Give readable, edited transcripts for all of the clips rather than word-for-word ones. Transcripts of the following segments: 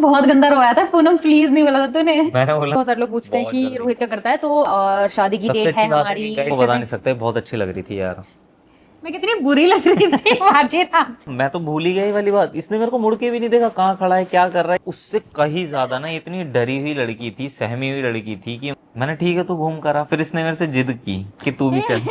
बहुत गंदा रोया था। पूनम प्लीज नहीं बोला था तूने। मैंने बोला बहुत सारे लोग पूछते हैं बहुत कि जल्दी। रोहित क्या करता है, तो शादी की सबसे डेट है अच्छी बात है हमारी। कि गाइस को बता नहीं सकते, बहुत अच्छी लग रही थी यार। मैं कितनी बुरी लग रही थी बाजीराव से। मैं तो भूल ही गई वाली बात, इसने मेरे को मुड़ के भी नहीं देखा कहाँ खड़ा है क्या कर रहा है। उससे कहीं ज्यादा ना इतनी डरी हुई लड़की थी, सहमी हुई लड़की थी कि मैंने ठीक है तू घूम कर आ, फिर इसने मेरे से जिद की कि तू भी चल।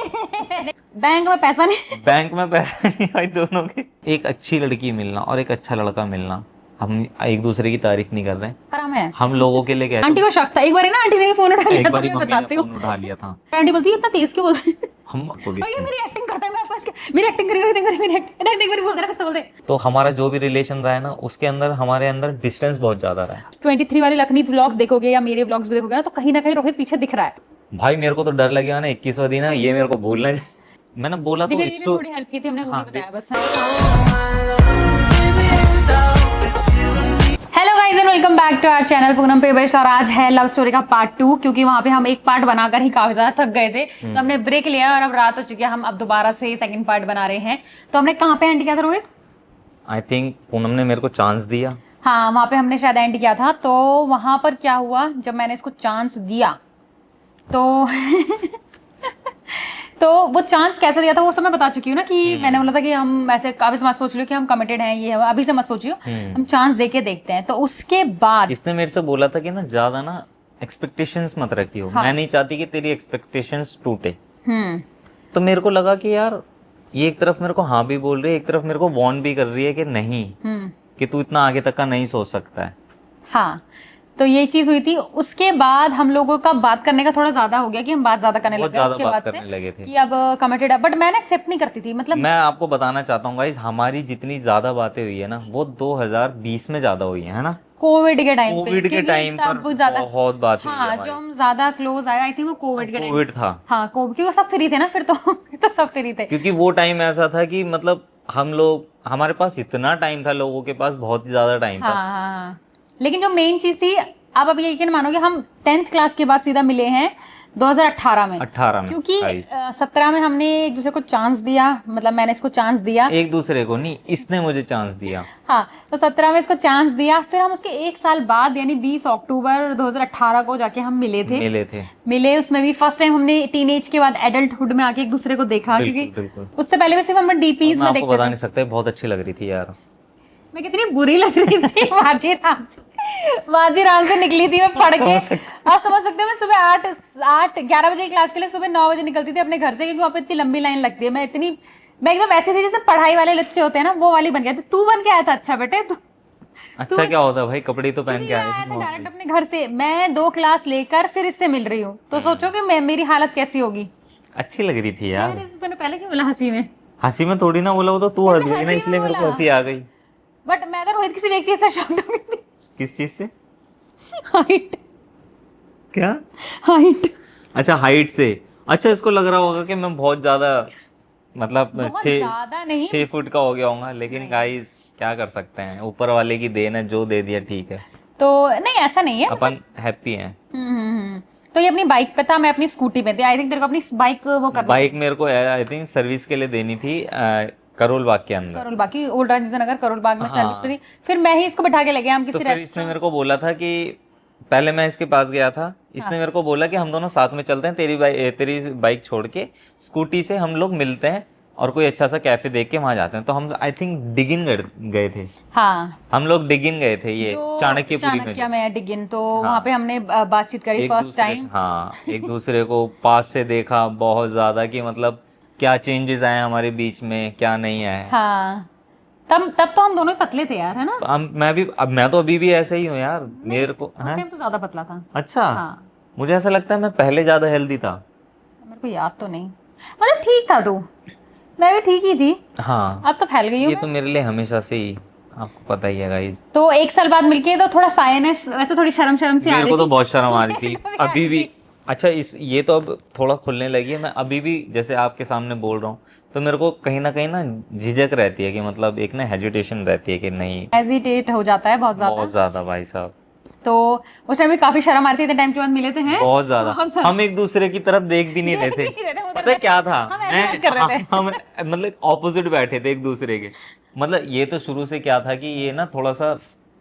बैंक में पैसा नहीं। बैंक में पैसे नहीं भाई दोनों के। एक अच्छी लड़की मिलना और एक अच्छा लड़का मिलना, हम एक दूसरे की तारीफ नहीं कर रहे हैं, हराम है। हम लोगों के लिए कहते आंटी को शक था एक बार, ना आंटी ने फोन उठा लिया एक था, बार मैं मम्मी ने बताती हूँ। फोन उठा लिया था। आंटी बोलती है इतना तेज क्यों बोलती है? हम आपको और ये distance- मेरी एक्टिंग करता है, मैं आपको मेरी एक्टिंग करी मेरी एक्टिंग करी बोलते ना, कुछ तो बोलते। तो हमारा जो भी रिलेशन रहा है ना, उसके अंदर हमारे अंदर डिस्टेंस बहुत ज्यादा रहा है। 23 वाली लखनी व्लॉग्स देखोगे या मेरे व्लॉग्स भी देखोगे ना, तो कहीं ना कहीं रोहित पीछे दिख रहा है। भाई मेरे को तो डर लगेगा ना 21वां दिन है ये मेरे को भूलना मैंने बोला तो दिव्या दीदी ने इसको थोड़ी हेल्प की थी, हमने वो हाँ, नहीं बताया बस। Hello guys and welcome back to our channel Poonam पे बेस्ट। और आज है लव स्टोरी का पार्ट 2, क्योंकि वहां पे हम एक पार्ट बनाकर ही काफी ज्यादा थक गए थे, तो हमने ब्रेक लिया और अब रात हो चुकी है, हम अब दोबारा से सेकंड पार्ट बना रहे हैं। तो हमने कहाँ पे एंड किया था रोहित? आई थिंक पूनम ने मेरे को चांस दिया। हाँ, वहां पे हमने शायद एंड किया था। तो वहां पर क्या हुआ, जब मैंने इसको चांस दिया तो तो वो चांस कैसे दिया था वो सब मैं बता चुकी हूँ ना, कि मैंने बोला था कि हम ऐसे काफी मत सोच लियो कि हम कमिटेड हैं, ये है, अभी से मत सोचियो, हम चांस दे के देखते हैं। तो उसके बाद इसने मेरे से बोला था कि ना ज्यादा ना एक्सपेक्टेशंस मत रखियो, मैं नहीं चाहती कि तेरी एक्सपेक्टेशंस टूटे। तो मेरे को लगा कि यार ये एक तरफ मेरे को हाँ भी बोल रही है, एक तरफ मेरे को वार्न भी कर रही है कि नहीं कि तू इतना आगे तक का नहीं सोच सकता है। हाँ, तो ये चीज हुई थी। उसके बाद हम लोगों का बात करने का थोड़ा ज्यादा हो गया, कि हम बात ज्यादा करने बहुत लगे ज्यादा उसके बात बाद करने से, लगे थे। कि अब कमिटेड है। बट मैं ना एक्सेप्ट नहीं करती थी, मतलब मैं आपको बताना चाहता हूँ गाइस, हमारी जितनी ज्यादा बातें हुई है ना वो 2020 में ज्यादा हुई है ना, कोविड के टाइम पे, कोविड के क्योंकि टाइम पर तब ज्यादा बहुत बात हुई है हाँ, हमारी। जो हम ज्यादा क्लोज आए आई थिंक वो कोविड के टाइम। कोविड था हाँ, कोविड, क्योंकि सब फ्री थे ना फिर तो फिर तो सब फ्री थे। क्योंकि वो टाइम ऐसा था कि मतलब हम लोग, हमारे पास इतना टाइम था, लोगों के पास बहुत ही ज्यादा टाइम हाँ था। हाँ, लेकिन जो मेन चीज थी, आप अब यकीन मानोगे, हम 10th क्लास के बाद सीधा मिले हैं 2018 में। 18 में क्योंकि गाइस। 17 में हमने एक दूसरे को चांस दिया, मतलब मैंने इसको चांस दिया। एक दूसरे को नहीं, इसने मुझे चांस दिया। हाँ, तो 17 में इसको चांस दिया, फिर हम उसके एक साल बाद यानी 20 अक्टूबर 2018 को जाके हम मिले। उसमें भी फर्स्ट टाइम हमने टीनेज के बाद एडल्टहुड में आके एक दूसरे को देखा, क्योंकि बिल्कुल उससे पहले भी सिर्फ हम डीपीज मैं में आपको देखते बता थे। नहीं सकते, बहुत अच्छी लग रही थी यार। मैं कितनी बुरी लग रही थी बाजीराव से निकली थी मैं पढ़ के। आप समझ सकते हो, मैं सुबह 11 बजे की क्लास के लिए सुबह 9 बजे निकलती थी अपने घर से, क्योंकि वहाँ पे इतनी लंबी लाइन लगती है। मैं एकदम वैसे थी जैसे पढ़ाई वाले बच्चे होते हैं ना, वो वाली बन गया। तो तू बन के आया था अच्छा बेटे तू। अच्छा क्या होता है भाई, कपड़े तो पहन के आए आया थे था mostly। डायरेक्ट अपने घर से, मैं 2 क्लास लेकर फिर इससे मिल रही हूँ, तो सोचो कि मेरी हालत कैसी होगी। अच्छी लग रही थी यार। अरे, तूने पहले क्यों बोला हंसी में? हंसी में थोड़ी ना बोला, वो तो तू हंस गई ना, हंसी में इसलिए मेरे को बोला। हंसी आ गई। बट मैं तो रोहित किसी भी एक चीज से शॉक्ड हो गई थी। किस चीज से? हाइट। क्या? हाइट अच्छा हाइट से। अच्छा इसको लग रहा होगा कि मैं बहुत ज्यादा मतलब बहुत ज्यादा नहीं। 6 फुट का हो गया होगा, लेकिन गाइस क्या कर सकते हैं, ऊपर वाले की देन है, जो दे दिया ठीक है। तो नहीं, ऐसा नहीं है। अपन हैप्पी हैं। तो ये अपनी बाइक पे था, मैं अपनी स्कूटी पे थी। आई थिंक तेरे को अपनी बाइक वो करनी बाइक मेरे को आई थिंक सर्विस के लिए देनी थी करोल बाग के अंदर। करोल बाग की, ओल्ड राजेंद्र नगर करोल बाग में हाँ। सर्विस पे थी। फिर मैं ही इसको बैठा के ले गया, हम तो किसी फिर इसने मेरे को बोला था कि पहले मैं इसके पास गया था, इसने मेरे को बोला कि हम दोनों साथ में चलते हैं, तेरी बाइक छोड़ के स्कूटी से हम लोग मिलते हैं और कोई अच्छा सा कैफे देख के वहां जाते हैं। तो हम आई थिंक डिगिन गए थे। हाँ, हम लोग डिगिन गए थे, ये जो चाणक्यपुरी में। चाणक्य में डिगिन, तो वहाँ पे हमने बातचीत करी फर्स्ट टाइम। हाँ, एक दूसरे को पास से देखा बहुत ज्यादा, कि मतलब क्या चेंजेस आए हमारे बीच में, क्या नहीं आए। हाँ, तब तो हम दोनों ही पतले थे यार, है ना? मैं तो अभी भी ऐसा ही हूँ यार, मेरे को उस टाइम तो ज्यादा पतला था। अच्छा हाँ, मुझे ऐसा लगता है मैं पहले ज्यादा हेल्दी था। मेरे को याद तो नहीं, मतलब ठीक था तू, मैं भी ठीक ही थी। हाँ, अब तो फैल गई हूँ ये तो मेरे लिए हमेशा से ही, आपको पता ही है गाइस। तो एक साल बाद मिलके तो थोड़ा साइनेस, वैसे थोड़ी शर्म सी आ मेरे रही को तो थी। बहुत शर्म आ रही थी अभी भी। अच्छा ये तो अब थोड़ा खुलने लगी है, मैं अभी भी जैसे आपके सामने बोल रहा हूँ तो मेरे को कहीं ना झिझक रहती है, कि मतलब एक ना हेजिटेशन रहती है कि नहीं, हेजिटेट हो जाता है बहुत ज्यादा भाई साहब। तो उस टाइम भी काफी शर्म आ रही थी, टाइम के बाद मिले थे हैं बहुत ज्यादा। हम एक दूसरे की तरफ देख भी नहीं रहे थे। पता है क्या था, हम ऐसे बात कर रहे थे। हम मतलब ऑपोजिट बैठे थे एक दूसरे के। मतलब ये तो शुरू से क्या था कि ये ना थोड़ा सा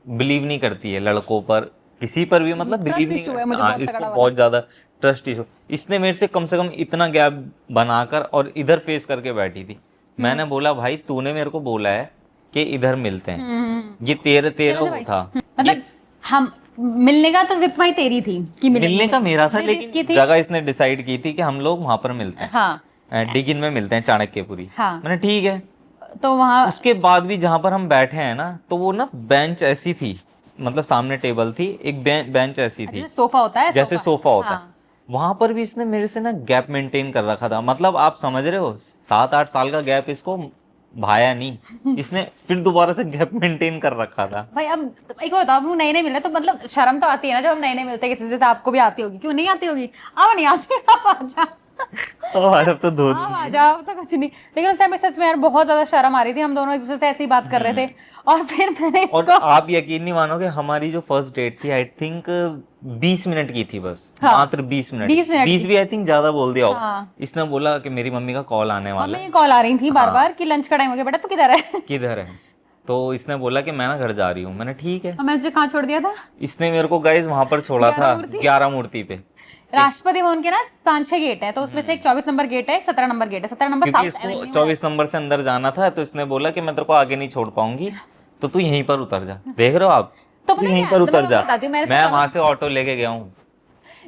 बिलीव नहीं करती है लड़कों पर, किसी पर भी, मतलब बिलीव नहीं issue है मुझे हाँ, बहुत इसको तगड़ा वाला। बहुत ज्यादा ट्रस्ट इशू। इसने मेरे से कम इतना गैप बनाकर और इधर फेस करके बैठी थी। मैंने बोला भाई तूने मेरे को बोला है कि इधर मिलते हैं, ये तेरा चलो वो भाई। था, मतलब हम मिलने का तो जिद भाई तेरी थी कि मिलने का मेरा था, जिद इसकी लेकिन थी। जगह इसने डिसाइड की थी कि हम लोग वहां पर मिलते हैं, हाँ डिगिन में मिलते हैं चाणक्यपुरी। हाँ। मैंने ठीक है। तो वहाँ उसके बाद भी जहां पर हम बैठे हैं ना, तो वो ना बेंच ऐसी थी, मतलब सामने टेबल थी, एक बेंच ऐसी थी जैसे सोफा होता है, जैसे सोफा होता है, हाँ। वहां पर भी इसने मेरे से ना गैप मेंटेन कर रखा था। मतलब आप समझ रहे हो, 7-8 साल का गैप इसको भाया नहीं, इसने फिर दोबारा से गैप मेंटेन कर रखा था। भाई अब एक बताओ, अब हम नए नए मिल रहे तो मतलब शर्म तो आती है ना जब हम नए नए मिलते हैं किसी से। जैसे आपको भी आती होगी, क्यों नहीं आती होगी? अब नहीं आती, अब आ जा, और अब तो धो अब आ जा, अब तो कुछ नहीं। लेकिन उस टाइम पे सच में यार बहुत ज्यादा शर्म आ रही थी, हम दोनों एक दूसरे से ऐसी बात कर रहे थे। और फिर मैंने और इसको आप यकीन नहीं मानोगे, हमारी जो फर्स्ट डेट थी आई थिंक 20 मिनट की थी बस, हाँ, मात्र 20 मिनट। 20 मिनट 20 भी आई थिंक ज्यादा बोल दिया हो। हाँ। इसने बोला कि मेरी मम्मी का कॉल आने वाला है, मम्मी कॉल आ रही थी बार बार कि लंच का टाइम हो गया बेटा, तू किधर है? किधर है। तो इसने बोला कि मैं ना घर जा रही हूँ। मैंने ठीक है। और मैंने तुझे कहाँ छोड़ दिया था? इसने मेरे को गाइस वहां पर छोड़ा था 11 मूर्ति पे, राष्ट्रपति भवन के ना 5-6 गेट है, तो उसमें से एक 24 नंबर गेट है, एक 17 नंबर गेट है। 17 नंबर क्योंकि साउथ इसको एवेन्यू 24 नंबर से अंदर जाना था, तो इसने बोला कि मैं तेरे को आगे नहीं छोड़ पाऊंगी, तो तू यहीं पर उतर जा। देख रहे हो आप, तो तू पता यहीं क्या पर है? उतर तो जा। मैं बताती हूँ, मैंने मैं वहां से ऑटो लेके गया हूँ।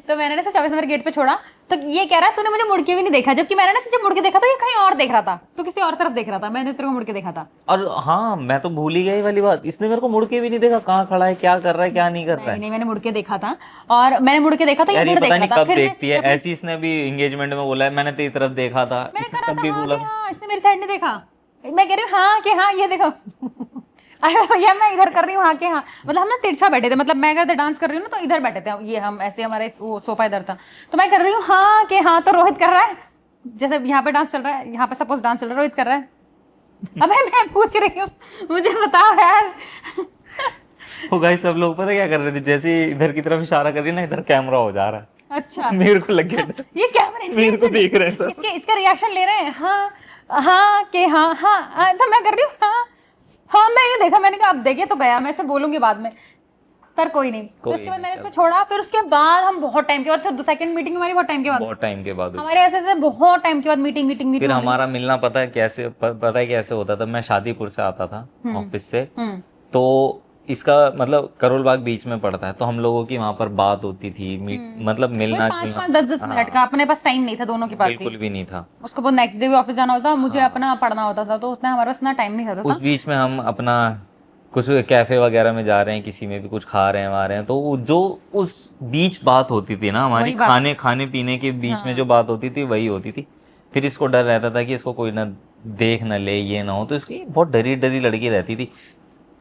तो मैंने ना 24 नंबर गेट पे छोड़ा, तो ये कह रहा है तूने मुझे मुड़ के भी नहीं देखा, जबकि मैंने ना जब मुड़ के देखा तो ये कहीं और देख रहा था, तो किसी और तरफ देख रहा था, मैंने तेरे को मुड़ के देखा था। और हाँ, मैं तो भूल ही गई वाली बात, इसने मेरे को मुड़ के भी नहीं देखा, कहाँ खड़ा है, क्या कर रहा है, क्या नहीं कर रहा नहीं है। नहीं, मैंने मुड़ के देखा था, और मैंने मुड़ के देखा तो ये यार ये उधर देख पता रहा नहीं था। कब फिर देखती है ऐसी। इसने भी एंगेजमेंट में बोला है मैंने तेरी तरफ देखा था, मैंने इसने कहा तब था भी हाँ बोला कि हाँ, इसने मेरी साइड नहीं देखा। मैं कह रही हूँ हाँ कि हाँ, ये देखो। अरे भैया मैं इधर कर रही हूँ हाँ कि हाँ, मतलब हम ना तिरछा बैठे थे, मतलब मैं अगर डांस कर रही हूँ ना तो इधर बैठे थे ये हम, ऐसे हमारे वो सोफा इधर था, तो मैं कर रही हूँ हाँ कि हाँ, तो रोहित कर रहा है, जैसे यहाँ पे डांस चल रहा है, यहाँ पे सपोज डांस चल रहा है, रोहित कर रहा है। अबे मैं पूछ रही हूँ, मुझे बताओ यार। वो गाइस सब लोग पता क्या कर रहे थे, जैसे ही इधर की तरफ इशारा कर रही ना, इधर कैमरा हो जा रहा है। अच्छा, मेरे को लग गया था, ये कैमरे मेरे को देख रहे हैं सब। इसका रिएक्शन ले रहे हैं, हाँ हाँ कि हाँ हाँ हाँ, तो मैं कर रही हूँ हाँ हाँ। मैं ये देखा, मैंने कहा अब देखिए तो गया, मैं इसे बोलूंगी बाद में, पर कोई नहीं। तो उसके बाद मैंने इसको छोड़ा, फिर उसके बाद हम बहुत टाइम के बाद, फिर सेकंड मीटिंग हमारी बहुत टाइम के बाद, बहुत टाइम के बाद हुई। हमारे ऐसे ऐसे बहुत टाइम के बाद मीटिंग मीटिंग फिर मीटिंग। हमारा मिलना पता है कैसे, पता है कैसे होता था। मैं शादीपुर से आता था ऑफिस से, तो इसका मतलब करोल बाग बीच में पड़ता है, तो हम लोगों की वहां पर बात होती थी, मतलब मिलना 5-5 10-10 मिनट का, अपने पास टाइम नहीं था दोनों के पास ही। बिल्कुल भी नहीं था। उसको बहुत नेक्स्ट डे भी ऑफिस जाना होता, मुझे अपना पढ़ना होता था, तो उतना हमारे पास इतना टाइम नहीं होता उस बीच में हम अपना कुछ कैफे वगैरह में जा रहे हैं, किसी में भी कुछ खा रहे हैं आ रहे हैं, तो वो जो उस बीच बात होती थी ना हमारी, खाने पीने के बीच में जो बात होती थी वही होती थी। फिर इसको डर रहता था कि इसको कोई ना देख ना ले, ये ना हो, तो इसकी बहुत डरी डरी लड़की रहती थी।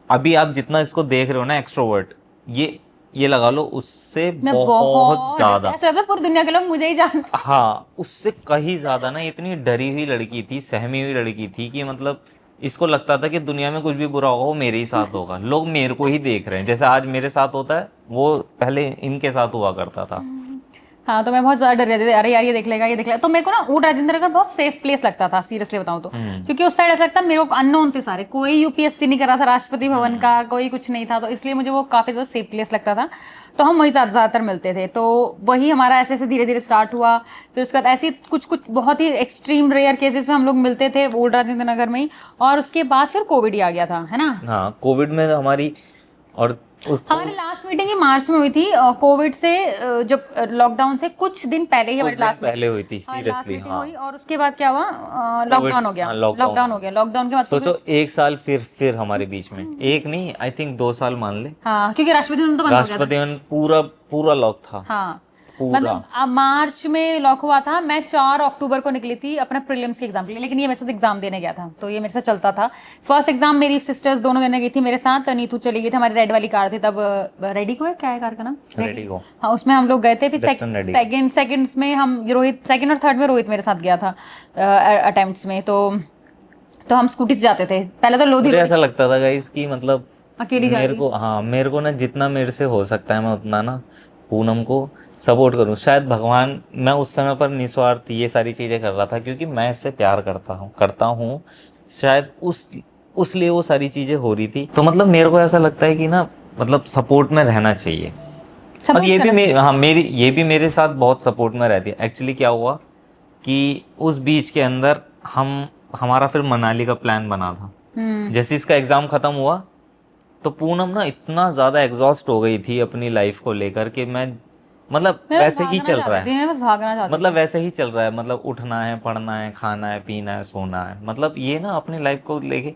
अभी आप जितना इसको देख रहे हो ना एक्सट्रोवर्ट, ये लगा लो उससे बहुत ज्यादा, ऐसा लगता है पूरी दुनिया के लोग मुझे ही जानते। हाँ, उससे कहीं ज्यादा ना। इतनी डरी हुई लड़की थी, सहमी हुई लड़की थी कि मतलब इसको लगता था कि दुनिया में कुछ भी बुरा होगा वो मेरे ही साथ होगा, लोग मेरे को ही देख रहे हैं, जैसे आज मेरे साथ होता है वो पहले इनके साथ हुआ करता था। हाँ, तो मैं बहुत ज्यादा डर रही थी, अरे यार ये देख लेगा। तो मेरे को ना ऊट राजेंद्र नगर बहुत सेफ प्लेस लगता था, सीरियसली बताऊं तो, क्योंकि उस साइड ऐसा लगता मेरे को अननोन थे सारे, कोई यूपीएससी नहीं कर रहा था राष्ट्रपति भवन का, कोई कुछ नहीं था, तो इसलिए मुझे वो काफी ज्यादा सेफ प्लेस लगता था। तो हम वही ज्यादातर मिलते थे, तो वही हमारा ऐसे ऐसे धीरे धीरे स्टार्ट हुआ। फिर उसके बाद ऐसी कुछ कुछ बहुत ही एक्सट्रीम रेयर केसेस में हम लोग मिलते थे ओल्ड राजेंद्र नगर में ही, और उसके बाद फिर कोविड ही आ गया था, है ना। हाँ, कोविड में हमारी और हमारी लास्ट मीटिंग ही मार्च में हुई थी, कोविड से जब लॉकडाउन से कुछ दिन पहले ही हमारी लास्ट पहले हुई थी सीरियसली। मीटिंग हुई, और उसके बाद क्या हुआ, लॉकडाउन हो गया। लॉकडाउन के बाद सोचो 1 साल फिर हमारे बीच में, एक नहीं आई थिंक 2 साल मान ले। हाँ, क्योंकि राष्ट्रपति भवन तो बंद हो गया था। राष्ट्रपति भवन पूरा लॉक था। हाँ, पूरा। मतलब मार्च में लॉक हुआ था। मैं 4 अक्टूबर को निकली थी अपने प्रीलिम्स के एग्जाम के लिए, लेकिन ये मेरे साथ एग्जाम देने गया था, तो ये मेरे साथ चलता था। फर्स्ट एग्जाम मेरी सिस्टर्स दोनों देने गई थी मेरे साथ, नीतू चली गई थी, हमारी रेड वाली कार थी तब, रेडी को है, क्या है कार का नाम, रेडी को। हाँ, उसमें हम लोग गए थे। फिर सेकंड में हम रोहित, सेकंड और थर्ड में रोहित मेरे साथ गया था अटेम्प्ट्स में, तो हम स्कूटी से जाते थे पहले तो लोधी। ऐसा लगता था गाइस कि मतलब अकेली जा रही। मेरे को ना जितना मेरे से हो सकता है मैं उतना ना पूनम को सपोर्ट करूं। शायद भगवान, मैं उस समय पर निस्वार्थ ये सारी चीजें कर रहा था क्योंकि मैं इससे प्यार करता हूं। शायद उस लिए वो सारी चीजें हो रही थी। तो मतलब मेरे को ऐसा लगता है कि ना मतलब सपोर्ट में रहना चाहिए। और Support ये भी करना चाहिए। हाँ ये भी मेरे साथ बहुत सपोर्ट में रहती है। एक्चुअली क्या हुआ कि उस बीच के अंदर हमारा फिर मनाली का प्लान बना था। जैसे इसका एग्ज़ाम ख़त्म हुआ तो पूनम ना इतना ज़्यादा एग्जॉस्ट हो गई थी अपनी लाइफ को लेकर कि मैं मतलब मैं बस वैसे ही भागना चल रहा चाहती थी, है, मैं बस भागना चाहती मतलब वैसे ही चल रहा है, मतलब उठना है, पढ़ना है, खाना है, पीना है, सोना है, मतलब ये ना अपनी लाइफ को लेके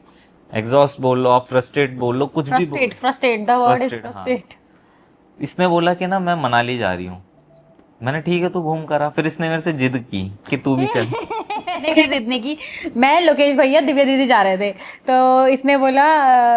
एग्जॉस्ट बोल लो, आप फ्रस्ट्रेट बोल लो, कुछ भी बोल frustrate the word is frustrate. हाँ, फ्रस्ट्रेट। इसने बोला कि ना मैं मनाली जा रही हूँ। मैंने ठीक है तू घूम कर आ। फिर इसने मेरे से जिद की कि तू भी चल। मैंने कैसे इतने की, मैं लोकेश भैया दिव्या दीदी जा रहे थे तो इसने बोला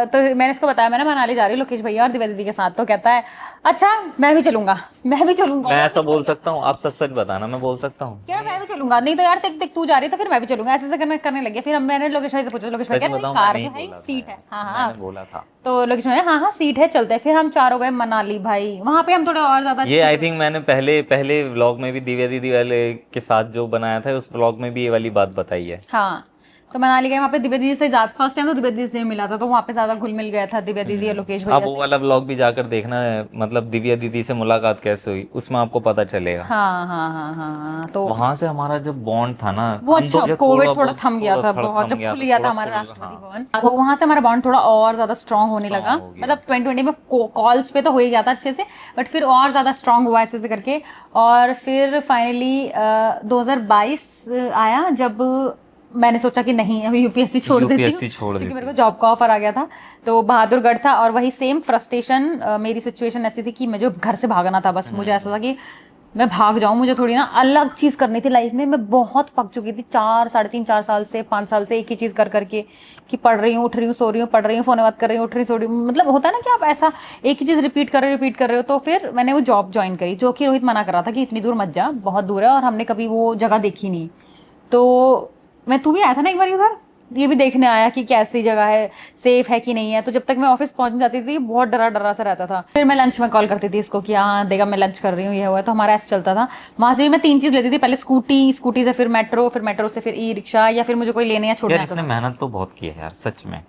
तो मैंने इसको बताया मैंने मनाली जा रही हूँ लोकेश भैया और दिव्या दीदी के साथ, तो कहता है अच्छा मैं भी चलूंगा, मैं भी चलूंगा। मैं ऐसा बोल सकता हूँ? आप सच सच बताना, मैं बोल सकता हूँ? यार मैं भी चलूंगा, नहीं तो यार देख देख तू जा रही है तो फिर मैं भी चलूंगा, ऐसे ऐसे करने लगे। फिर मैंने लोकेश भाई से पूछा, लोकेश भाई सच कह रहे बताऊँ, मैं कार नहीं तो है, बोला था सीट है। यार, हाँ हाँ, मैंने बोला था। तो लोकेश भाई हाँ हाँ सीट है चलते हैं। फिर हम चारों गए मनाली भाई, वहां पे हम थोड़े और ज्यादा ये आई थिंक मैंने पहले पहले व्लॉग में भी दिव्या दीदी वाले के साथ जो बनाया था उस व्लॉग में भी ये वाली बात बताई है। हाँ तो मनाली गए, वहाँ पे दिव्या दीदी से ज्यादा फर्स्ट टाइम तो दिव्या दीदी से मिला था तो वहाँ पे ज्यादा घुल मिल गया था दिव्या दीदी और लोकेश आप भैया वो से। वाला व्लॉग भी जाकर देखना है, मतलब दिव्या दीदी से मुलाकात कैसे हुई उसमें आपको पता चलेगा। हाँ हाँ हाँ हाँ हाँ, तो वहां से हमारा जब बॉन्ड था ना, वो हम अच्छा जो कोविड थोड़ा बहुत थम गया था, बहुत जब खुल गया था हमारा राष्ट्रपति भवन, तो वहां से हमारा बॉन्ड थोड़ा और ज्यादा स्ट्रांग होने लगा। हो गया। मतलब 2020 में कॉल्स पे तो हो ही गया था अच्छे से, बट फिर और ज्यादा स्ट्रांग हुआ ऐसे ऐसे करके। और फिर फाइनली 2022 आया जब मैंने सोचा कि नहीं अभी यूपीएससी छोड़ देती हूँ, यूपीएससी छोड़ क्योंकि मेरे देती को जॉब का ऑफर आ गया था। तो बहादुरगढ़ था और वही सेम फ्रस्ट्रेशन, मेरी सिचुएशन ऐसी थी कि मुझे घर से भागना था बस। मुझे ऐसा था कि मैं भाग जाऊं, मुझे थोड़ी ना अलग चीज करनी थी लाइफ में। मैं बहुत पक चुकी थी 4 साढ़े 3 4 साल से 5 साल से एक ही चीज कर करके, कि पढ़ रही हूँ, उठ रही हूँ, सो रही हूँ, पढ़ रही हूँ, फोन बात कर रही हूँ, उठ रही हूँ, सो रही हूँ। मतलब होता है ना कि आप ऐसा एक ही चीज रिपीट कर रहे हो। तो फिर मैंने वो जॉब ज्वाइन करी जो कि रोहित मना कर रहा था कि इतनी दूर मत जा, बहुत दूर है और हमने कभी वो जगह देखी नहीं। तो तू भी आया था ना एक बार उधर, ये भी देखने आया कि कैसी जगह है, सेफ है कि नहीं है। तो जब तक मैं ऑफिस पहुंच जाती थी बहुत डरा डरा सा रहता था। फिर मैं लंच में कॉल करती थी इसको कि हाँ देखा मैं लंच कर रही हूँ, ये हुआ। तो हमारा ऐसा चलता था। वहां से भी मैं 3 चीज लेती थी, पहले स्कूटी से फिर मेट्रो से फिर ई रिक्शा, या फिर मुझे कोई लेने या छोड़ने यार आता इसने था। मेहनत तो बहुत की है यार, सच में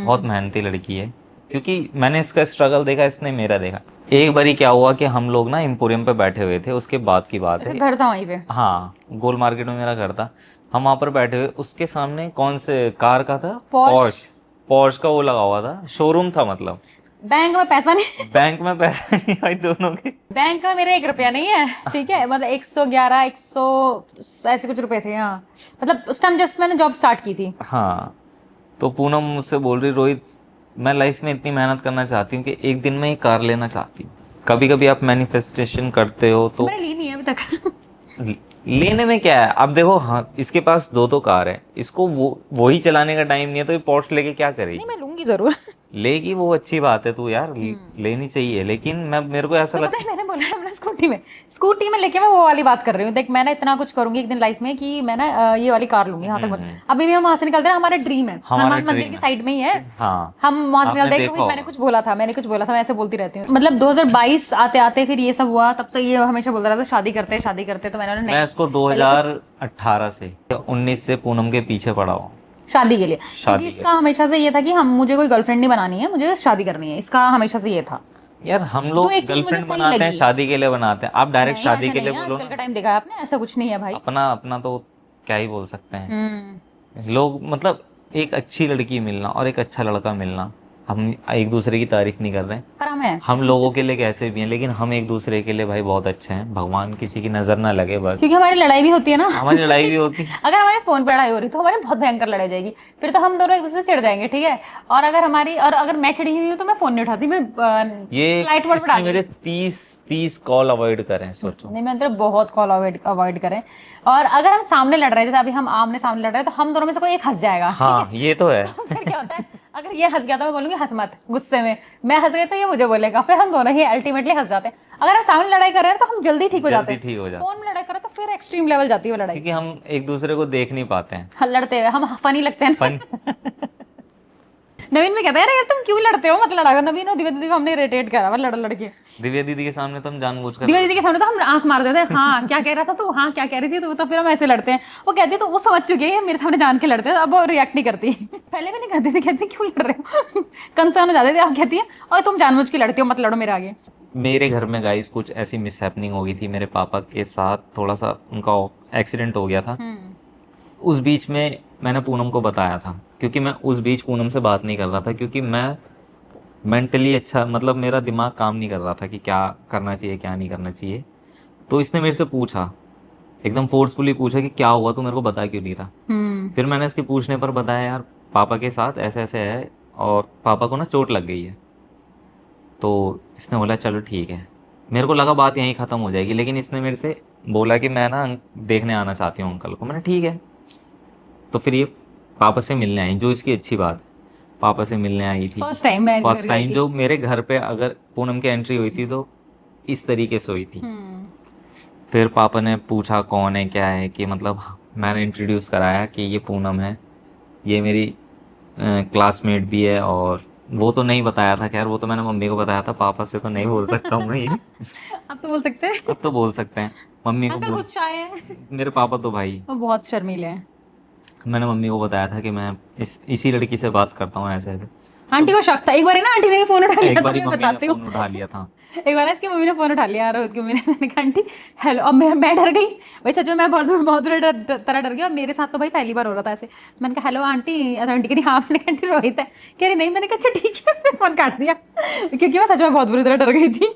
बहुत मेहनती लड़की है। क्योंकि मैंने इसका स्ट्रगल देखा, इसने मेरा देखा। एक बारी क्या हुआ कि हम लोग ना एम्पोरियम पे बैठे हुए थे, उसके बाद की बात ऐसे है। घर था वहीं पे। हाँ, गोल मार्केट में मेरा घर था। हम वहाँ पर बैठे हुए, उसके सामने कौन से कार का था, Porsche। पॉर्श का वो लगा हुआ था, शोरूम था मतलब। बैंक में पैसा नहीं बैंक में पैसे नहीं भाई दोनों के। बैंक में मेरे 1 रुपया नहीं है, ठीक है। मतलब 111 100 ऐसे कुछ रुपए थे। हाँ मतलब उस टाइम जस्ट मैंने जॉब स्टार्ट की थी। हाँ, तो पूनम मुझसे बोल रही, रोहित मैं लाइफ में इतनी मेहनत करना चाहती हूँ कि एक दिन में ही कार लेना चाहती हूँ। कभी कभी आप मैनिफेस्टेशन करते हो तो मैंने ली नहीं है अभी तक। लेने में क्या है। अब देखो, हाँ इसके पास 2 कार है, इसको वो ही चलाने का टाइम नहीं है, तो ये पोर्श लेके क्या करेगी। नहीं मैं लूंगी जरूर। लेगी वो अच्छी बात है, तू यार लेनी चाहिए। लेकिन मेरे को ऐसा तो लगता पता है मैंने बोला है, मैंने स्कूटी में लेके मैं वो वाली बात कर रही हूँ। देख मैं ना इतना कुछ करूंगी एक दिन लाइफ में कि मैं ना ये वाली कार लूंगी। यहाँ तक अभी भी हम वहां से निकलते हैं, हमारा ड्रीम है, हमारा हनुमान मंदिर dream की है। साइड में ही है। हाँ, हम वहां से आपने निकलते हैं। देखा रोहित मैंने होगा। कुछ बोला था मैं ऐसे बोलती रहती हूँ। मतलब 2022 आते आते फिर ये सब हुआ, तब से ये हमेशा बोलता रहा था शादी करते। तो मैंने मैं इसको 2018 से 19 से पूनम के पीछे पड़ा हूँ शादी के लिए, क्योंकि इसका हमेशा से ये था कि मुझे कोई गर्लफ्रेंड नहीं बनानी है, मुझे शादी करनी है। इसका हमेशा से ये था। यार हम लोग एक चीज मुझे गर्लफ्रेंड सही बनाते हैं, लगी। शादी के लिए बनाते हैं। आप डायरेक्ट नहीं, शादी ऐसा के नहीं लिए है, बोलो आजकल का ना। टाइम देखा है आपने, ऐसा कुछ नहीं है भाई। अपना अपना तो क्या ही बोल सकते हैं हम्म। लोग। मतलब एक अच्छी लड़की मिलना और एक अच्छा लड़का मिलना, हम एक दूसरे की तारीफ नहीं कर रहे हैं, पर है हम लोगों के लिए कैसे भी हैं, लेकिन हम एक दूसरे के लिए भाई बहुत अच्छे हैं। भगवान किसी की नजर ना लगे बस। क्योंकि हमारी लड़ाई भी होती है ना। हमारी लड़ाई भी होती है। अगर हमारे फोन पे लड़ाई हो रही तो हमारी बहुत भयंकर लड़ाई जाएगी, फिर तो हम दोनों एक दूसरे से चिढ़ जाएंगे, ठीक है। और अगर मैं चिढ़ी हुई हूँ तो मैं फोन नहीं उठाती, मैं ये फ्लाइट मोड पे इसने डाल मेरे 30 कॉल अवॉइड करें, सोचो। नहीं मैं अंदर बहुत कॉल अवॉइड करें। और अगर हम सामने लड़ रहे हैं, जैसे अभी हम आमने सामने लड़ रहे हैं, तो हम दोनों में से कोई एक हंस जाएगा। हाँ ये तो है। फिर क्या होता है, अगर ये हंस गया तो मैं बोलूंगी हंस मत, गुस्से में मैं हंस गई तो ये मुझे बोलेगा, फिर हम दोनों ही अल्टीमेटली हंस जाते हैं। अगर हम सामने लड़ाई कर रहे हैं तो हम जल्दी ठीक हो जाते हैं। ठीक हो जाता फोन में लड़ाई करो तो फिर एक्सट्रीम लेवल जाती है वो लड़ाई। क्योंकि हम एक दूसरे को देख नहीं पाते हैं। लड़ते हुए हम फनी लगते हैं। फन नवीन में कहता है यार तुम क्यों लड़ते हो, मत लड़ा करो। नवीन और दिव्या दीदी को हमने इरिटेट करा हुआ लड़ लड़के। दिव्या दीदी के सामने तो हम जानबूझकर दिव्या दीदी के सामने तो हम आंख मार देते हैं, हाँ क्या कह रहा था तू, हाँ क्या कह रही थी, तो फिर हम ऐसे लड़ते हैं। वो कहती तो वो समझ चुकी है मेरे सामने जान के लड़ते हैं, अब वो रिएक्ट नहीं करती। पहले भी नहीं करती थी, कहती क्यों लड़ रहे हो, कंसर्न हो जाते थे। अब कहती है और तुम जानबूझ के लड़ती हो, मत लड़ो मेरे आगे। मेरे घर में गाइस कुछ ऐसी मिसहैपनिंग हो गई थी मेरे पापा के साथ, थोड़ा सा उनका एक्सीडेंट हो गया था। उस बीच में मैंने पूनम को बताया था, क्योंकि मैं उस बीच पूनम से बात नहीं कर रहा था, क्योंकि मैं मेंटली अच्छा मतलब मेरा दिमाग काम नहीं कर रहा था कि क्या करना चाहिए क्या नहीं करना चाहिए। तो इसने मेरे से पूछा, एकदम फोर्सफुली पूछा कि क्या हुआ, तू मेरे को बता क्यों नहीं रहा। फिर मैंने इसके पूछने पर बताया यार पापा के साथ ऐसे ऐसे है और पापा को ना चोट लग गई है। तो इसने बोला चलो ठीक है। मेरे को लगा बात यहीं ख़त्म हो जाएगी, लेकिन इसने मेरे से बोला कि मैं ना देखने आना चाहती हूँ अंकल को। मैंने ठीक है। तो फिर ये पापा से मिलने आई, जो इसकी अच्छी बात, पापा से मिलने आई थी फर्स्ट टाइम जो मेरे घर पे अगर पूनम की एंट्री हुई थी तो इस तरीके से हुई थी। फिर पापा ने पूछा कौन है क्या है, कि मतलब मैंने इंट्रोड्यूस कराया कि ये पूनम है, ये मेरी क्लासमेट भी है। और वो तो नहीं बताया था, खैर वो तो मैंने मम्मी को बताया था, पापा से तो नहीं बोल सकता हूँ मैं ये। अब तो बोल सकते हैं, अब तो बोल सकते हैं। मम्मी को अंकल खुद शाय है, मेरे पापा तो भाई वो बहुत शर्मीले हैं। मैंने मम्मी को बताया था कि मैं इसी लड़की से बात करता हूँ ऐसे ऐसे। आंटी को शक था, एक बार ना आंटी ने फोन उठा लिया एक था, बार मैं मम्मी बताती ने हूँ। फोन उठा लिया था। एक बार इसकी मम्मी ने फोन उठा लिया रोहित की मम्मी ने, मैंने कहा आंटी हेलो। अब मैं डर गई भाई, सच में मैं बहुत बुरे तरह डर गई। और मेरे साथ तो भाई पहली बार हो रहा था ऐसे। मैंने कहा हेलो आंटी, आंटी कह रही हाँ। मैंने कहा आंटी रोहित है, कह रही नहीं। मैंने कहा अच्छा ठीक है, फोन काट दिया क्योंकि मैं सच में बहुत बुरी तरह डर गई थी।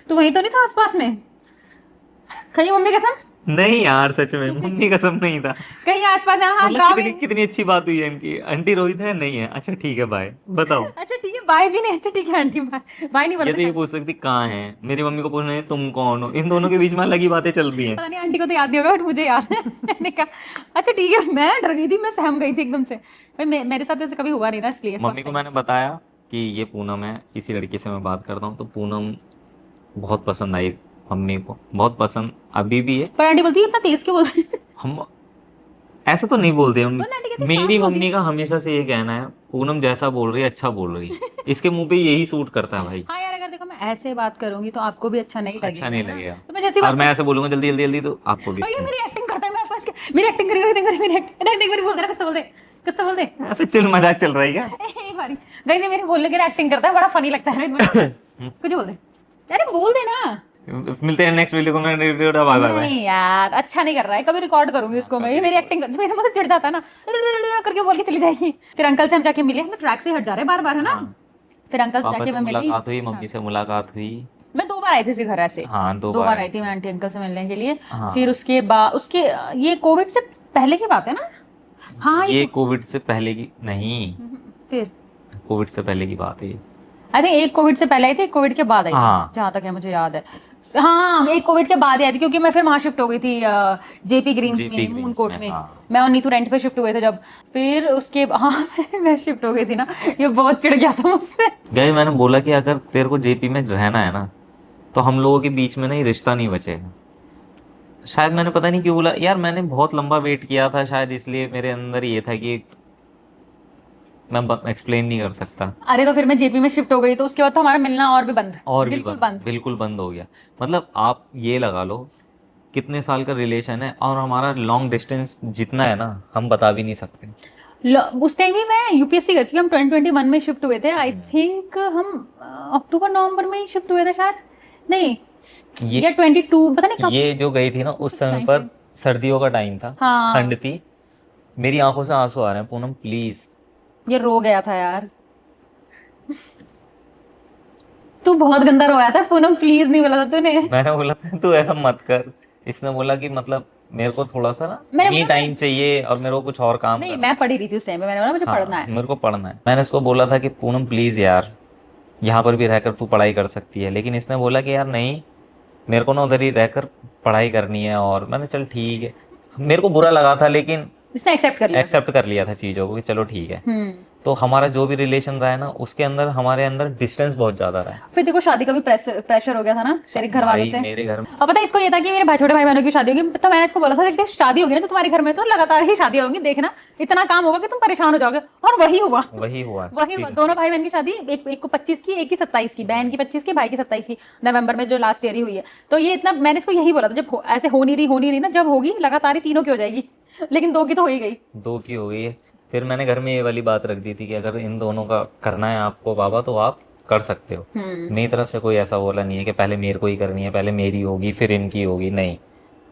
तो वहीं तो नहीं था आसपास में कहीं, मम्मी कसम नहीं यार सच में मम्मी कसम नहीं था। कहीं आसपास है। हाँ मतलब कितनी अच्छी बात हुई है इनकी। आंटी रोहित है नहीं है, अच्छा ठीक है बाय, बताओ। अच्छा ठीक है बाय भी नहीं, अच्छा ठीक है आंटी बाय नहीं बोला। ये तो ये पूछ सकती कहाँ है, मेरी मम्मी को पूछना है तुम कौन हो। इन दोनों के बीच में अलग ही बातें चल रही हैं। पता नहीं आंटी को तो याद नहीं होगा बट मुझे याद है। मैंने कहा अच्छा ठीक है। मैं डर गई थी, मैं सहम गई थी एकदम से भाई, मेरे साथ ऐसे कभी हुआ नहीं था इसलिए। मम्मी को मैंने बताया कि ये पूनम है, इसी लड़की से मैं बात करता हूँ। तो पूनम बहुत पसंद आई मम्मी को, बहुत पसंद अभी भी है। पर आंटी बोलती है इतना तेज क्यों बोलती है? हम ऐसा तो नहीं बोलते हम। बोलना आंटी कहती है, मेरी सास मम्मी का हमेशा से ये कहना है पूनम जैसा बोल रही है अच्छा बोल रही है। इसके मुंह पे यही सूट करता है भाई। हाँ यार अगर देखो मैं ऐसे बात करूंगी तो आपको भी अच्छा नहीं लगेगा। अच्छा नहीं लगेगा। तो मैं जैसी और बात मैं ऐसे बोलूंगा जल्दी जल्दी जल्दी तो आपको भी भैया मेरी एक्टिंग करता है, मैं आपको मेरी एक्टिंग करी मेरी एक्टिंग बोल दे कुछ तो बोल दे कुछ तो बोल दे। फिर चल मजाक चल रहा है क्या? एक बारी गई मेरे बोलने के एक्टिंग करता है, बड़ा फनी लगता है। कुछ बोल दे, अरे बोल दे ना। मिलते हैं नेक्स्ट वीडियो को। मैं बाय बाय। नहीं यार अच्छा नहीं कर रहा है, कभी रिकॉर्ड करूंगी इसको मैं। ये मेरी एक्टिंग मेरे मुंह से चिढ़ जाता है ना करके बोल के चली जाएगी। फिर अंकल से हम जाके मिले, हम ट्रैक से हट जा रहे हैं बार बार है ना। फिर अंकल से जाके मैं मिली, मुलाकात हुई, मम्मी से मुलाकात हुई। मैं 2 बार आई थी इसके घर ऐसे। हाँ 2 बार आई थी मैं आंटी अंकल से मिलने के लिए। हाँ। फिर उसके बाद उसके ये कोविड से पहले की बात है ना। हाँ ये कोविड से पहले की नहीं, फिर कोविड से पहले की बात है। आई थिंक एक कोविड से पहले आई थी, एक कोविड के बाद आई हाँ। थी जहाँ तक है मुझे याद है। हाँ एक कोविड के बाद ही आई थी क्योंकि मैं फिर वहाँ शिफ्ट हो गई थी जेपी ग्रीन्स में, मून कोर्ट में। हाँ। मैं और नीतू रेंट पे शिफ्ट हुए थे जब। फिर उसके हाँ मैं शिफ्ट हो गई थी ना, ये बहुत चिढ़ गया था मुझसे। गए मैंने बोला कि अगर तेरे को जेपी में रहना है ना तो हम लोगों के बीच में ना ये रिश्ता नहीं बचेगा। शायद मैंने पता नहीं क्यों बोला यार, मैंने बहुत लंबा वेट किया था शायद, इसलिए मेरे अंदर ये था कि मैं एक्सप्लेन नहीं कर सकता। अरे तो फिर मैं जेपी में शिफ्ट हो गई तो उसके बाद तो हमारा मिलना और भी बंद, और बिल्कुल बिल्कुल बंद हो गया। मतलब आप ये लगा लो कितने साल का रिलेशन है और हमारा लॉन्ग डिस्टेंस जितना है ना हम बता भी नहीं सकते। उस टाइम भी मैं यूपीएससी करती हूँ, हम 2021 में शिफ्ट हुए थे। आई थिंक हम अक्टूबर नवंबर में ही शिफ्ट हुए थे शायद, नहीं या 22 पता नहीं कब। ये जो गई थी ना उस समय पर सर्दियों का टाइम था। हाँ। ठंड थी, मेरी आंखों से आंसू आ रहे हैं। पूनम प्लीज, ये रो गया था यार। तू बहुत गंदा रोया था पूनम, प्लीज नहीं बोला था तूने। मैंने बोला था तू ऐसा मत कर। इसने बोला कि मतलब मेरे को थोड़ा सा ना ये टाइम चाहिए और मेरे को कुछ और काम नहीं मैं पढ़ी रही थी उस टाइम पे, मैंने बोला मुझे पढ़ना है, मेरे को पढ़ना है। मैंने इसको बोला था कि पूनम प्लीज यार यहाँ पर भी रहकर तू पढ़ाई कर सकती है, लेकिन इसने बोला कि यार नहीं मेरे को ना उधर ही रहकर पढ़ाई करनी है। और मैंने चल ठीक है, मेरे को बुरा लगा था लेकिन इसने एक्सेप्ट कर लिया था चीज़ों को कि चलो ठीक है। तो हमारा जो भी रिलेशन रहा है ना, उसके अंदर हमारे अंदर डिस्टेंस बहुत ज्यादा रहा है। फिर देखो शादी का भी प्रेशर हो गया था ना तेरे घर वालों भाई से। मेरे घर में और पता है इसको ये था कि मेरे भाई छोटे भाई बहनों की शादी होगी, तो मैंने इसको बोला था देखते शादी होगी ना तो तुम्हारे घर में तो लगातार ही शादी होगी, देखना इतना काम होगा कि तुम परेशान हो जाओगे। और वही हुआ, वही हुआ वही हुआ। दोनों भाई बहन की शादी, एक को 25 की, एक की 27 की, बहन की 25 की, भाई की 27 की, नवंबर में जो लास्ट ईयर ही हुई है। तो ये इतना मैंने इसको यही बोला था, जब ऐसे हो नहीं रही ना, जब होगी लगातार ही तीनों की हो जाएगी, लेकिन 2 की तो हो ही गई। 2 की हो गई है। फिर मैंने घर में ये वाली बात रख दी थी कि अगर इन दोनों का करना है आपको बाबा तो आप कर सकते हो। मेरी तरफ से कोई ऐसा बोला नहीं है कि पहले मेरे को ही करनी है, पहले मेरी होगी फिर इनकी होगी, नहीं,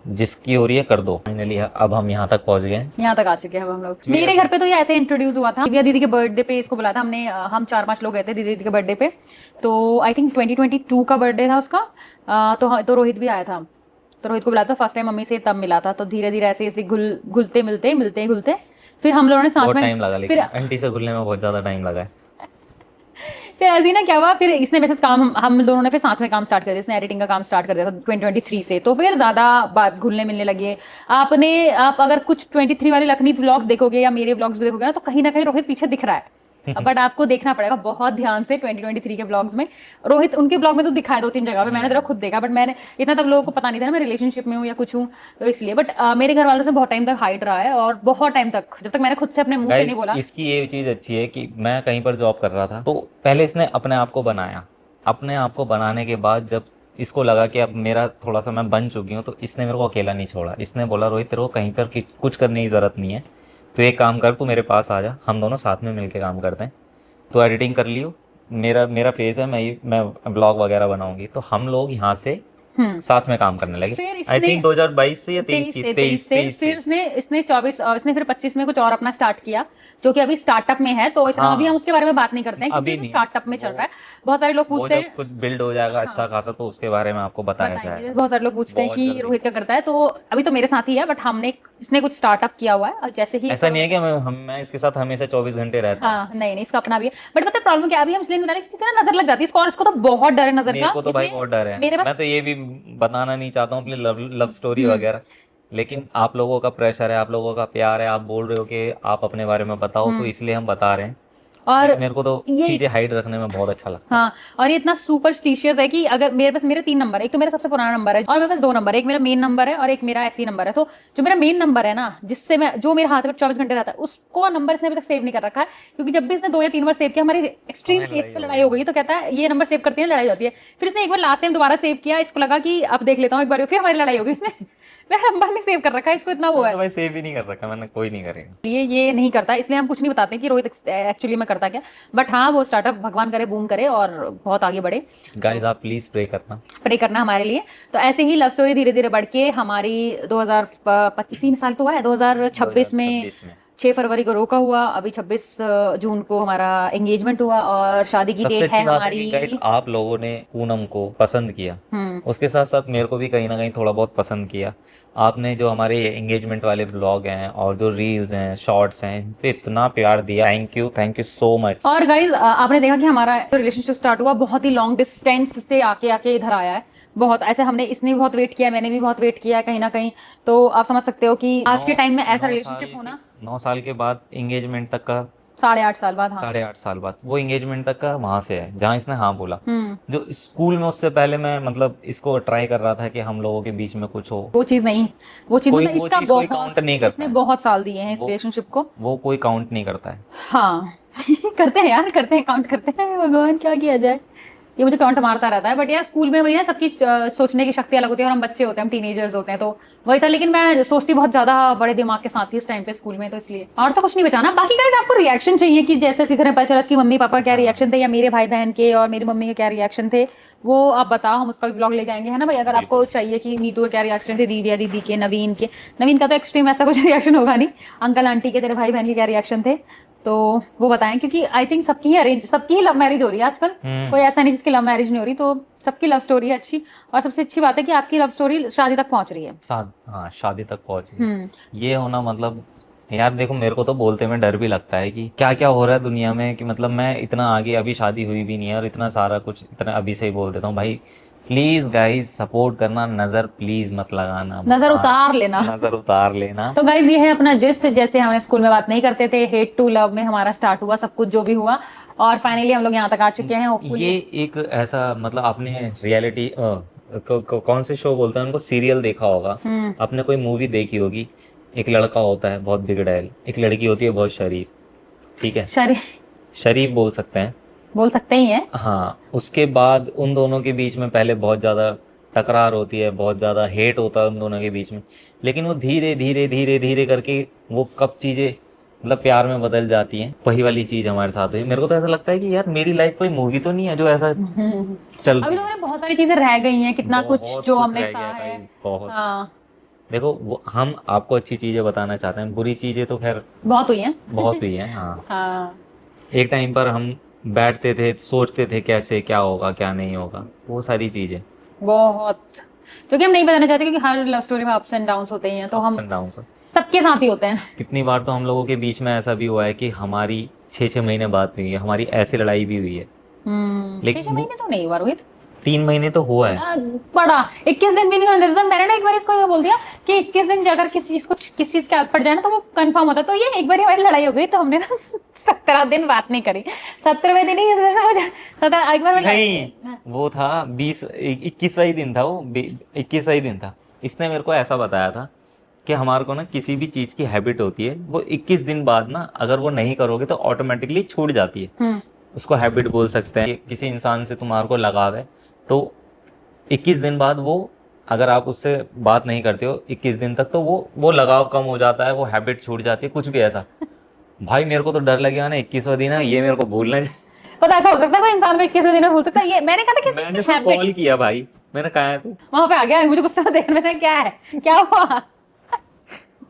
जिसकी हो रही है कर दो। फाइनली अब हम यहाँ तक पहुँच गए, यहाँ तक आ चुके हैं अब हम लोग। मेरे घर पे तो ये ऐसे इंट्रोड्यूस हुआ था, दिव्या दीदी के बर्थडे पे इसको बुलाया था हमने। हम 4-5 लोग गए थे दीदी के बर्थडे पे, तो आई थिंक 2022 का बर्थडे था उसका। तो रोहित भी आया था, तो रोहित को बुलाया था फर्स्ट टाइम, मम्मी से तब मिला था। तो धीरे धीरे ऐसे ऐसे घुलते मिलते फिर हम लोगों ने साथ बहुत में टाइम लगा, लेकिन आंटी से घुलने में बहुत ज्यादा टाइम लगा है। फिर ऐसे ही ना क्या हुआ, फिर इसने मेरे साथ काम हम दोनों ने फिर साथ में काम स्टार्ट कर दिया। इसने एडिटिंग का काम स्टार्ट कर दिया था 2023 से, तो फिर ज्यादा बात घुलने मिलने लगी है। आप अगर कुछ 23 वाले लखनी व्लॉग्स देखोगे या मेरे व्लॉग्स भी देखोगे ना, तो कहीं ना कहीं रोहित पीछे दिख रहा है। बट आपको देखना पड़ेगा बहुत ध्यान से 2023 के व्लॉग्स में। रोहित उनके ब्लॉग में तो दिखाया 2-3 जगह पे, मैंने जरा खुद देखा, बट मैंने इतना तब लोगों को पता नहीं था ना मैं रिलेशनशिप में हूँ या कुछ हूँ, तो इसलिए। बट मेरे घर वालों से बहुत टाइम तक हाइड रहा है, और बहुत टाइम तक, जब तक मैंने खुद से अपने मुंह से नहीं बोला। इसकी ये चीज अच्छी है कि मैं कहीं पर जॉब कर रहा था, तो पहले इसने अपने आप को बनाया। अपने आप को बनाने के बाद जब इसको लगा कि अब मेरा थोड़ा सा मैं बन चुकी हूँ, तो इसने मेरे को अकेला नहीं छोड़ा। इसने बोला रोहित तेरे को कहीं पर कुछ करने की जरूरत नहीं है, तो एक काम कर, तू मेरे पास आ जा, हम दोनों साथ में मिलकर काम करते हैं। तो एडिटिंग कर लियो, मेरा फेस है, मैं ब्लॉग वगैरह बनाऊंगी, तो हम लोग यहाँ से साथ में काम करने लगे। आई थिंक 2022 से या 23 से फिर इसने 24 इसने फिर 25 में कुछ और अपना स्टार्ट किया, जो कि अभी स्टार्टअप में है। तो इतना अभी हम उसके बारे में बात नहीं करते हैं क्योंकि स्टार्टअप में चल रहा है। बहुत सारे लोग पूछते हैं, कुछ बिल्ड हो जाएगा अच्छा खासा तो उसके बारे में आपको बताया जाएगा। बहुत सारे लोग पूछते हैं कि रोहित क्या करता है, तो अभी तो मेरे साथ ही है, बट इसने कुछ स्टार्टअप किया हुआ है। और जैसे ही ऐसा नहीं है कि मैं इसके साथ हमेशा 24 घंटे रहता हूं। हाँ, नहीं इसका अपना भी है। बट पता है प्रॉब्लम क्या, अभी हम इसलिए बता रहे हैं क्योंकि ना नजर लग जाती है इसको, और इसको तो बहुत डर है नजर का। मेरे को तो भाई बहुत डर है, मैं तो ये भी बताना नहीं चाहता हूँ अपनी लव स्टोरी वगैरह, लेकिन आप लोगों का प्रेशर है, आप लोगों का प्यार है, आप बोल रहे हो कि आप अपने बारे में बताओ, तो इसलिए हम बता रहे हैं। और मेरे को तो चीजें हाइड रखने में बहुत अच्छा लगता है। हाँ, और ये इतना सुपरस्टिशियस है कि अगर मेरे 3 नंबर है, एक तो मेरा सबसे पुराना नंबर है और मेरे पास 2 नंबर है, एक मेरा मेन नंबर है और एक मेरा ऐसी नंबर है। तो जो मेरा मेन नंबर है ना, जो मेरे हाथ में 24 घंटे रहता है, उसको नंबर इसने अभी तक सेव नहीं कर रखा है, क्योंकि जब भी इसने 2 या 3 बार सेव किया, हमारी एक्सट्रीम केस पे लड़ाई हो गई, तो कहता है ये नंबर सेव करती है लड़ाई होती है। फिर इसने एक बार लास्ट टाइम दोबारा सेव किया, इसको लगा कि अब देख लेता हूँ एक बार, फिर हमारी लड़ाई हो गई। इसने मेरा नंबर नहीं सेव कर रखा है, इसको इतना हुआ है। भाई सेव ही नहीं कर रखा मैंने, कोई नहीं करेगा ये नहीं करता, इसलिए हम कुछ नहीं बताते कि रोहित एक्चुअली में करता क्या। बट हाँ, वो स्टार्टअप भगवान करे बूम करे और बहुत आगे बढ़े। गाइस आप प्लीज प्रे करना हमारे लिए। तो ऐसे ही लव स्टोरी धीरे धीरे बढ़ के हमारी 2025 साल तो हुआ है, 2026 में 6 फरवरी को रोका हुआ, अभी 26 जून को हमारा एंगेजमेंट हुआ और शादी की डेट है हमारी। आप लोगों ने पूनम को पसंद किया, उसके साथ साथ मेरे को भी कहीं ना कहीं थोड़ा बहुत पसंद किया। आपने जो हमारे एंगेजमेंट वाले ब्लॉग हैं और जो रील्स हैं, शॉर्ट्स हैं, पे इतना प्यार दिया, थैंक यू सो मच। और गाइज आपने देखा कि हमारा रिलेशनशिप स्टार्ट हुआ बहुत ही लॉन्ग डिस्टेंस से आके इधर आया है। बहुत ऐसे इसने भी बहुत वेट किया, मैंने भी बहुत वेट किया कहीं ना कहीं। तो आप समझ सकते हो कि आज के टाइम में ऐसा रिलेशनशिप होना, 9 साल के बाद एंगेजमेंट तक का, 8.5 साल बाद, 8.5 साल बाद वो एंगेजमेंट तक का वहां से है जहाँ इसने हाँ बोला। जो स्कूल में उससे पहले मैं मतलब इसको ट्राई कर रहा था कि हम लोगों के बीच में कुछ हो, वो चीज नहीं, इसका कोई काउंट नहीं करता। इसने बहुत साल दिए हैं इस रिलेशनशिप को, वो कोई काउंट नहीं करता है। हाँ करते हैं यार, करते हैं, काउंट करते हैं, भगवान क्या किया जाए, ये मुझे टॉन्ट मारता रहता है। बट यार स्कूल में वही है, सबकी सोचने की शक्ति अलग होती है और हम बच्चे होते हैं, हम टीनेजर्स होते हैं, तो वही था। लेकिन मैं सोचती बहुत ज्यादा बड़े दिमाग के साथ थी उस टाइम पे स्कूल में, तो इसलिए और तो कुछ नहीं बचाना। बाकी गाइस आपको रिएक्शन चाहिए कि जैसे सीख रहे पचरस की मम्मी पापा क्या रिएक्शन थे, या मेरे भाई बहन के और मेरी मम्मी के क्या रिएक्शन थे, वो आप बताओ, हम उसका भी ब्लॉग लेके आएंगे, है ना भाई। अगर आपको चाहिए कि नीतू के क्या रिएक्शन थे, दिव्या दीदी के, नवीन का तो एक्सट्रीम ऐसा कुछ रिएक्शन होगा नहीं, अंकल आंटी के, तेरे भाई बहन के क्या रिएक्शन थे, तो वो बताएं। क्योंकि आई थिंक सबकी ही लव मैरिज हो रही है आजकल, कोई ऐसा नहीं जिसकी लव मैरिज नहीं हो रही, तो सबकी लव स्टोरी है अच्छी। और सबसे अच्छी बात है कि आपकी लव स्टोरी शादी तक पहुंच रही है। हाँ, शादी तक पहुंच रही है। ये होना मतलब यार देखो, मेरे को तो बोलते में डर भी लगता है कि क्या क्या हो रहा है दुनिया में, कि मतलब मैं इतना आगे, अभी शादी हुई भी नहीं है और इतना सारा कुछ इतना अभी से ही बोल देता हूँ भाई। प्लीज गाइस सपोर्ट करना, नजर प्लीज मत लगाना, नजर उतार लेना। नजर उतार लेना। तो गाइज ये है अपना जिस्ट, जैसे हमें स्कूल में बात नहीं करते थे, हेट टू लव में हमारा स्टार्ट हुआ सब कुछ जो भी हुआ, और फाइनली हम लोग यहाँ तक आ चुके हैं hopefully। ये एक ऐसा मतलब आपने रियलिटी कौन से शो बोलते हैं उनको, सीरियल देखा होगा आपने, कोई मूवी देखी होगी, एक लड़का होता है बहुत बिगड़ैल, एक लड़की होती है बहुत शरीफ, ठीक है, शरीफ बोल सकते हैं, बोल सकते ही हैं। हाँ। उसके बाद उन दोनों के बीच में पहले बहुत ज़्यादा टकरार होती है, बहुत ज़्यादा हेट होता है उन दोनों के बीच में, लेकिन वो धीरे धीरे धीरे धीरे करके वो कब चीज़ें मतलब प्यार में बदल जाती हैं। वही वाली चीज़ हमारे साथ हुई। मेरे को तो ऐसा लगता है कि यार मेरी लाइफ कोई मूवी तो नहीं है जो ऐसा चल अभी तो मैंने बहुत सारी चीजें रह गई हैं, कितना कुछ बहुत जो कुछ हमने रह सहा गया है। guys, बहुत। हाँ, देखो हम आपको अच्छी चीज़ें बताना चाहते हैं, बुरी चीज़ें तो खैर बहुत हुई हैं। बहुत हुई हैं। हाँ, हाँ, एक टाइम पर हम बैठते थे, सोचते थे कैसे क्या होगा क्या नहीं होगा, वो सारी चीज़ें बहुत, जो कि हम नहीं बताना चाहते क्योंकि हर लव स्टोरी में अप्स एंड डाउन्स होते ही हैं, तो हम डाउन। सबके साथ ही होते हैं। कितनी बार तो हम लोगों के बीच में ऐसा भी हुआ है कि हमारी 6-6 महीने बात नहीं हुई है, हमारी ऐसी लड़ाई भी हुई है। लेकिन 6 महीने तो नहीं हुआ रोहित, 3 महीने तो हुआ है। बड़ा 21 दिन भी नहीं होने देता। मैंने ना एक बार इसको ये बोल दिया कि 21 दिन अगर किसी चीज की आदत पड़ जाए ना तो वो कंफर्म होता है। तो ये एक बार हमारी लड़ाई हो गई तो हमने ना 17 दिन बात नहीं करी। 17वें दिन ही एक बार नहीं, वो था 21वां दिन था, वो 21वां दिन था। इसने मेरे को ऐसा बताया था कि हमारे को ना किसी भी चीज की हैबिट होती है, वो 21 दिन बाद ना अगर वो नहीं करोगे तो ऑटोमेटिकली छूट जाती है। उसको हैबिट बोल सकते हैं। किसी इंसान से तुम्हारे को लगाव है तो 21 दिन बाद वो, अगर आप उससे बात नहीं करते हो 21 दिन तक, तो वो लगाव कम हो जाता है, वो हैबिट छूट जाती है, कुछ भी ऐसा। भाई मेरे को तो डर लगे ना 21वां दिन है, ये मेरे को भूलना पता ऐसा हो सकता है कोई इंसान को 21वें दिन में भूल सकता है। ये मैंने कहा था किसी मैंने तो कॉल किया भाई, मैंने कहा है तू वहां पे आ गया, मुझे गुस्सा देख मैंने क्या है क्या हुआ।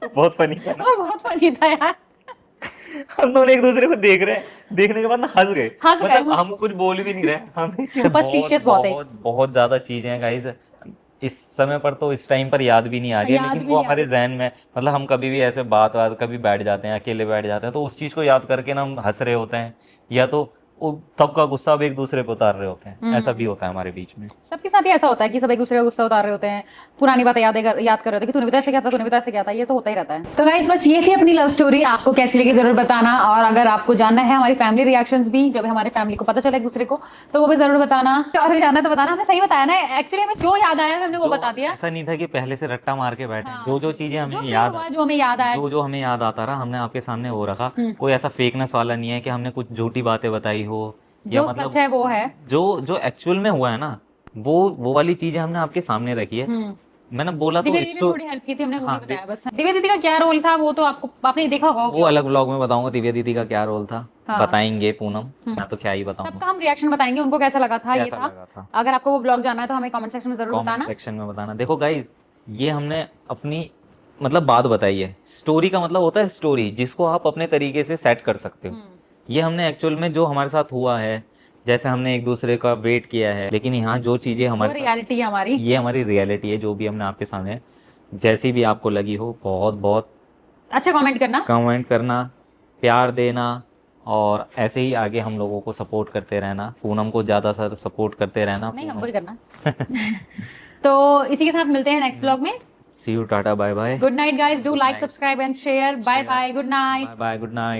बहुत फनी था ना, वो बहुत फनी था यार। हम दोनों एक दूसरे को देख रहे हैं, देखने के बाद ना हंस गए, हंस गए। मतलब हम कुछ बोल भी नहीं रहे, हम Superstitious बहुत है। बहुत ज्यादा चीजें हैं गाइस। इस समय पर तो इस टाइम पर याद भी नहीं आ रही है, याद लेकिन भी वो नहीं आ हमारे जहन में, मतलब हम कभी भी ऐसे बात कभी बैठ जाते हैं, अकेले बैठ जाते हैं, तो उस चीज को याद करके ना हम हंस रहे होते हैं, या तो वो तब का गुस्सा अब एक दूसरे पे उतार रहे होते हैं। ऐसा भी होता है हमारे बीच में। सबके साथ ही ऐसा होता है कि सब एक दूसरे का गुस्सा उतार रहे होते हैं, पुरानी बातें याद कर रहे होते हैं कि तूने भी तो ऐसे किया था, तूने भी तो ऐसे किया था। ये तो होता ही रहता है। तो गाइस बस ये थी अपनी लव स्टोरी, आपको कैसी लगी जरूर बताना। और अगर आपको जानना है हमारी फैमिली रिएक्शंस भी, जब हमारे फैमिली को पता चला एक दूसरे को, तो वो भी जरूर बताना। और भी जानना तो बताना। हमने सही बताया ना, एक्चुअली हमें जो याद आया हमने वो बता दिया। ऐसा नहीं था कि पहले से रट्टा मार के बैठे। हाँ। जो चीजें हमें जो याद हुआ, जो हमें याद आया, जो हमें याद आता रहा हमने आपके सामने वो रखा। कोई ऐसा फेकनेस वाला नहीं है कि हमने कुछ झूठी बातें बताई हो, या जो मतलब सच है वो है। जो एक्चुअल में हुआ है ना, वो वाली चीजें हमने आपके सामने रखी है। मैंने बोला तो दिव्या दीदी ने थोड़ी हेल्प की थी, हमने वो नहीं बताया बस। दिव्या दीदी का क्या रोल था वो तो आपने देखा होगा। वो अलग व्लॉग में बताऊंगा दिव्या दीदी का क्या रोल था। बताएंगे पूनम, मैं तो क्या ही बताऊंगा। सबका हम रिएक्शन बताएंगे, उनको कैसा लगा था, ये कैसा लगा था। था। अगर आपको वो ब्लॉग जानना है तो हमें कमेंट सेक्शन में जरूर कमेंट बताना। सेक्शन में बताना। देखो गाइज, ये हमने अपनी मतलब बात बताई है। स्टोरी का मतलब होता है स्टोरी जिसको आप अपने तरीके से सेट कर सकते हो। ये हमने एक्चुअल में जो हमारे साथ हुआ है, जैसे हमने एक दूसरे का वेट किया है, लेकिन यहाँ जो चीजें हमारे साथ, रियलिटी है हमारी, ये हमारी रियलिटी है, जो भी हमने आपके सामने, जैसी भी आपको लगी हो, बहुत बहुत अच्छा कमेंट करना, प्यार देना, और ऐसे ही आगे हम लोगों को सपोर्ट करते रहना। पूनम को ज्यादा सर सपोर्ट करते रहना। नहीं हमको ही करना। तो इसी के साथ मिलते हैं नेक्स्ट ब्लॉग में। See you, tata, bye bye, good night guys, do like, subscribe and share. Bye bye, good night, bye bye, good night.